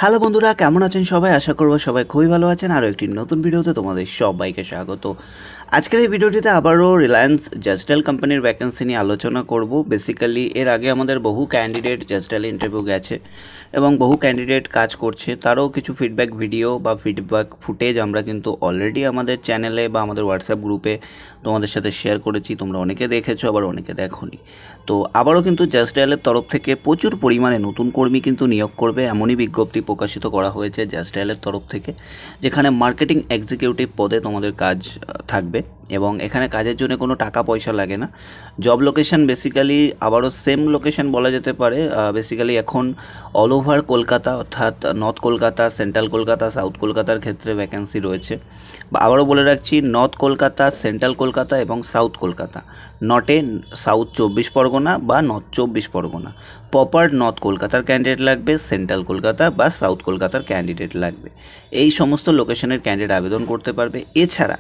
Hello বন্ধুরা, কেমন আছেন সবাই? আশা করব সবাই খুবই ভালো আছেন। আরও একটি নতুন ভিডিওতে তোমাদের সবাইকে স্বাগত। আজকের এই ভিডিওটিতে আবারও রিলায়েন্স জাস্টাইল কোম্পানির ভ্যাকেন্সি নিয়ে আলোচনা করব। বেসিক্যালি এর আগে আমাদের বহু ক্যান্ডিডেট জাস্টাইল ইন্টারভিউ গেছে এবং বহু ক্যান্ডিডেট কাজ করছে, তারও কিছু ফিডব্যাক ভিডিও বা ফিডব্যাক ফুটেজ আমরা কিন্তু অলরেডি আমাদের চ্যানেলে বা আমাদের হোয়াটসঅ্যাপ গ্রুপে তোমাদের সাথে শেয়ার করেছি। তোমরা অনেকে দেখেছো, আবার অনেকে দেখোনি। তো আবারও কিন্তু জাস্টাইলের তরফ থেকে প্রচুর পরিমাণে নতুন কর্মী কিন্তু নিয়োগ করবে, এমনই বিজ্ঞপ্তি প্রকাশিত করা হয়েছে জাস্টাইলের তরফ থেকে, যেখানে মার্কেটিং এক্সিকিউটিভ পদে তোমাদের কাজ থাকবে এবং এখানে কাজের জন্য কোনো টাকা পয়সা লাগে না। জব লোকেশন বেসিক্যালি আবারও সেম লোকেশন বলা যেতে পারে। বেসিক্যালি এখন অল ওভার কলকাতা, অর্থাৎ north Kolkata, central Kolkata, south কলকাতার ক্ষেত্রে ভ্যাকেন্সি রয়েছে। বা আবারও বলে রাখছি, নর্থ কলকাতা, সেন্ট্রাল কলকাতা এবং সাউথ কলকাতা, নটে সাউথ 24 পরগনা বা নর্থ 24 পরগনা। প্রপার নর্থ কলকাতার ক্যান্ডিডেট লাগবে, সেন্ট্রাল কলকাতা বা সাউথ কলকাতার ক্যান্ডিডেট লাগবে। এই সমস্ত লোকেশনের ক্যান্ডিডেট আবেদন করতে পারবে। এছাড়া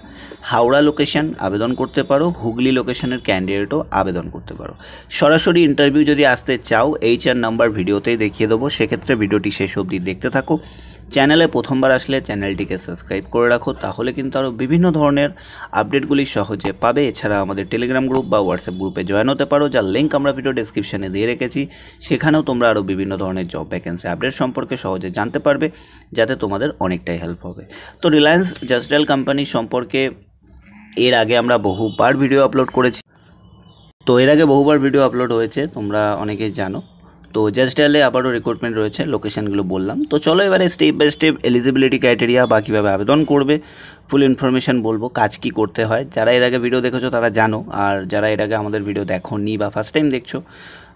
হাওড়া লোকেশন আবেদন করতে পারো, হুগলি লোকেশনের ক্যান্ডিডেটও আবেদন করতে পারো। সরাসরি ইন্টারভিউ যদি আসতে চাও, HR নাম্বার ভিডিওতেই দেখিয়ে দেবো, সেক্ষেত্রে ভিডিওটি শেষ অবধি দেখতে থাকো। চ্যানেলে প্রথমবার আসলে চ্যানেলটিকে সাবস্ক্রাইব করে রাখো, তাহলে কিন্তু আরও বিভিন্ন ধরনের আপডেটগুলি সহজে পাবে। এছাড়া আমাদের টেলিগ্রাম গ্রুপ বা হোয়াটসঅ্যাপ গ্রুপে জয়েন হতে পারো, যার লিঙ্ক আমরা ভিডিও ডেসক্রিপশানে দিয়ে রেখেছি। সেখানেও তোমরা আরও বিভিন্ন ধরনের জব ভ্যাকেন্সি আপডেট সম্পর্কে সহজে জানতে পারবে, যাতে তোমাদের অনেকটাই হেল্প হবে। তো রিলায়েন্স জাস্টাইল কোম্পানি সম্পর্কে এর আগে আমরা বহুবার ভিডিও আপলোড করেছি। হয়েছে, তোমরা অনেকেই জানো। তো জাস্টাইলে আবারও রিক্রুটমেন্ট রয়েছে, লোকেশানগুলো বললাম। তো চলো এবারে step by step eligibility criteria বা কীভাবে আবেদন করবে ফুল ইনফরমেশান বলবো, কাজ কি করতে হয়। যারা এর আগে ভিডিও দেখেছো তারা জানো, আর যারা এর আগে আমাদের ভিডিও দেখোনি বা ফার্স্ট টাইম দেখছো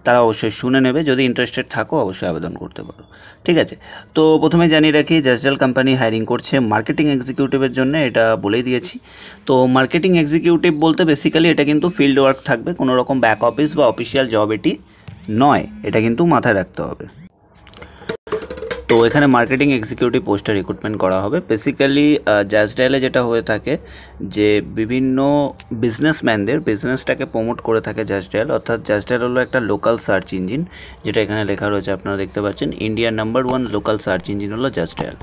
তারা অবশ্যই শুনে নেবে। যদি ইন্টারেস্টেড থাকো অবশ্যই আবেদন করতে পারো, ঠিক আছে। তো প্রথমে জানিয়ে রাখি, জাস্টাইল কোম্পানি হায়ারিং করছে মার্কেটিং এক্সিকিউটিভের জন্য, এটা বলেই দিয়েছি। তো মার্কেটিং এক্সিকিউটিভ বলতে বেসিক্যালি এটা কিন্তু ফিল্ড ওয়ার্ক থাকবে, কোনো রকম ব্যাক অফিস বা অফিসিয়াল জব এটি নয়, এটা কিন্তু মাথায় রাখতে হবে। তো এখানে মার্কেটিং এক্সিকিউটিভ পোস্টে রিক্রুটমেন্ট করা হবে। বেসিক্যালি জাস্টাইলে যেটা হয়ে থাকে যে বিভিন্ন বিজনেসম্যানদের বিজনেসটাকে প্রমোট করে থাকে জাস্টাইল, অর্থাৎ জাস্টাইল হলো একটা লোকাল সার্চ ইঞ্জিন, যেটা এখানে লেখা রয়েছে আপনারা দেখতে পাচ্ছেন। ইন্ডিয়ার নাম্বার 1 লোকাল সার্চ ইঞ্জিন হলো জাস্টাইল।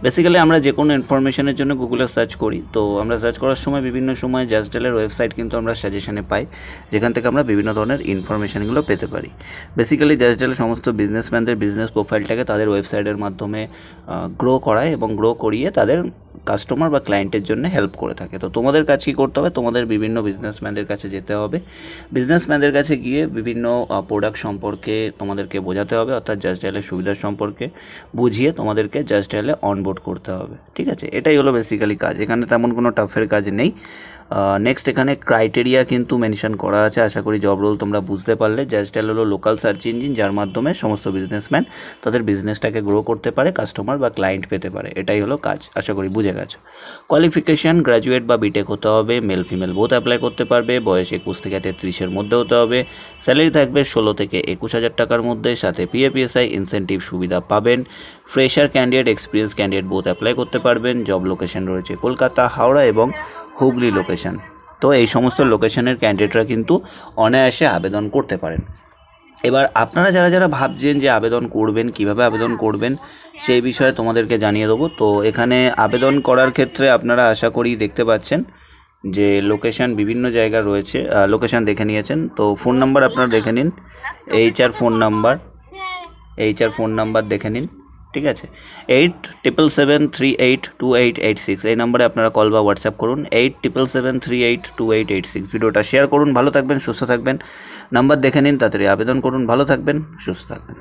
বেসিক্যালি আমরা যে কোনো ইনফরমেশনের জন্য গুগলে সার্চ করি, তো আমরা সার্চ করার সময় বিভিন্ন সময় জাস্টাইলের ওয়েবসাইট কিন্তু আমরা সাজেশনে পাই, যেখান থেকে আমরা বিভিন্ন ধরনের ইনফরমেশানগুলো পেতে পারি। বেসিক্যালি জাস্টাইলের সমস্ত বিজনেসম্যানদের বিজনেস প্রোফাইলটাকে তাদের ওয়েবসাইটের মাধ্যমে গ্রো করায় এবং গ্রো করিয়ে তাদের কাস্টমার বা ক্লায়েন্টের জন্য হেল্প করে থাকে। তো তোমাদের কাজ কী করতে হবে, তোমাদের বিভিন্ন বিজনেসম্যানদের কাছে যেতে হবে, বিজনেসম্যানদের কাছে গিয়ে বিভিন্ন প্রোডাক্ট সম্পর্কে তোমাদেরকে বোঝাতে হবে, অর্থাৎ জাস্টাইলের সুবিধা সম্পর্কে বুঝিয়ে তোমাদেরকে জাস্টাইলে অনবোর্ড করতে হবে, ঠিক আছে। এটাই হলো বেসিক্যালি কাজ, এখানে তেমন কোনো টাফের কাজ নেই। নেক্সট এখানে ক্রাইটেরিয়া কিন্তু মেনশন করা আছে। আশা করি জব রোল তোমরা বুঝতে পারলে। জাস্টাইল হলো লোকাল সার্চ ইঞ্জিন, যার মাধ্যমে সমস্ত বিজনেসম্যান তাদের বিজনেসটাকে গ্রো করতে পারে, কাস্টমার বা ক্লায়েন্ট পেতে পারে। এটাই হলো কাজ, আশা করি বুঝে গেছো। কোয়ালিফিকেশান গ্র্যাজুয়েট বা বিটেক হতে হবে, মেল ফিমেল বোথ অ্যাপ্লাই করতে পারবে, বয়স 21 থেকে 33-এর মধ্যে হতে হবে, স্যালারি থাকবে 16 থেকে 21,000 টাকার মধ্যে, সাথে PFPSI ইনসেন্টিভ সুবিধা পাবেন। Fresher candidate, experience candidate both apply করতে পারবেন। জব লোকেশন রয়েছে কলকাতা, হাওড়া এবং হুগলি লোকেশন। তো এই সমস্ত লোকেশনের ক্যান্ডিডেটরা কিন্তু অনায়াসে আবেদন করতে পারেন। এবার আপনারা যারা যারা ভাবছেন যে আবেদন করবেন, কিভাবে আবেদন করবেন, সেই বিষয়ে তোমাদেরকে জানিয়ে দেবো। তো এখানে আবেদন করার ক্ষেত্রে আপনারা আশা করি দেখতে পাচ্ছেন যে লোকেশন বিভিন্ন জায়গা রয়েছে, লোকেশন দেখে নিয়েছেন। তো ফোন নাম্বার আপনারা দেখে নিন, HR ফোন নাম্বার দেখে নিন, ঠিক আছে। 8777382886 এই নাম্বারে আপনারা কল বা হোয়াটসঅ্যাপ করুন। 8777382886। ভিডিওটা শেয়ার করুন। ভালো থাকবেন, সুস্থ থাকবেন। নাম্বার দেখে নিন, তাড়াতাড়ি আবেদন করুন। ভালো থাকবেন, সুস্থ থাকবেন।